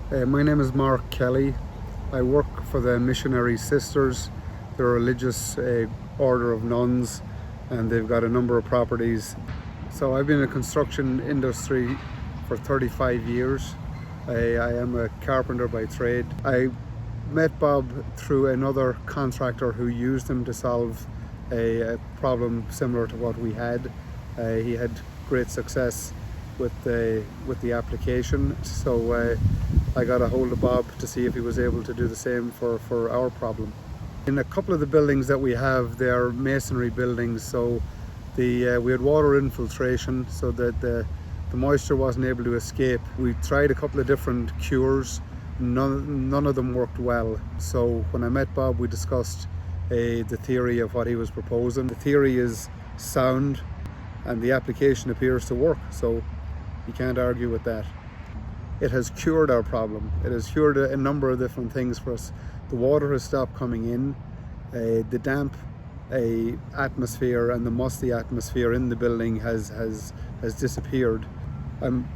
My name is Mark Kelly. I work for the Missionary Sisters. They're a religious order of nuns, and they've got a number of properties. So I've been in the construction industry for 35 years. I am a carpenter by trade. I met Bob through another contractor who used him to solve a problem similar to what we had. He had great success with the application, so I got a hold of Bob to see if he was able to do the same for our problem. In a couple of the buildings that we have, they are masonry buildings, so we had water infiltration so that the moisture wasn't able to escape. We tried a couple of different cures. None of them worked well. So when I met Bob, we discussed the theory of what he was proposing. The theory is sound and the application appears to work, so you can't argue with that. It has cured our problem. It has cured a number of different things for us. The water has stopped coming in. The damp atmosphere and the musty atmosphere in the building has disappeared. I'm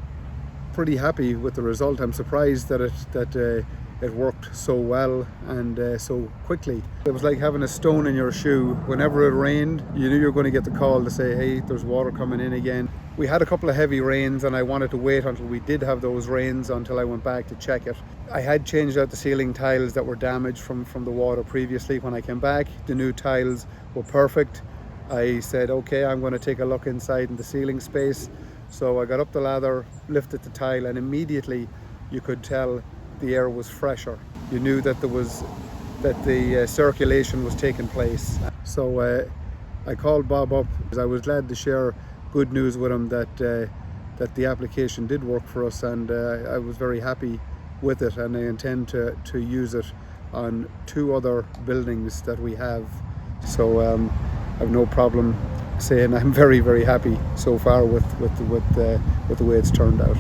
pretty happy with the result. I'm surprised that it worked so well and so quickly. It was like having a stone in your shoe. Whenever it rained, you knew you were going to get the call to say, hey, there's water coming in again. We had a couple of heavy rains and I wanted to wait until we did have those rains until I went back to check it. I had changed out the ceiling tiles that were damaged from the water previously. When I came back, the new tiles were perfect. I said, okay, I'm going to take a look inside in the ceiling space. So I got up the ladder, lifted the tile, and immediately you could tell the air was fresher. You knew that the circulation was taking place. So I called Bob up because I was glad to share good news with him that the application did work for us, and I was very happy with it, and I intend to use it on 2 other buildings that we have. So I have no problem saying I'm very, very happy so far with the way it's turned out.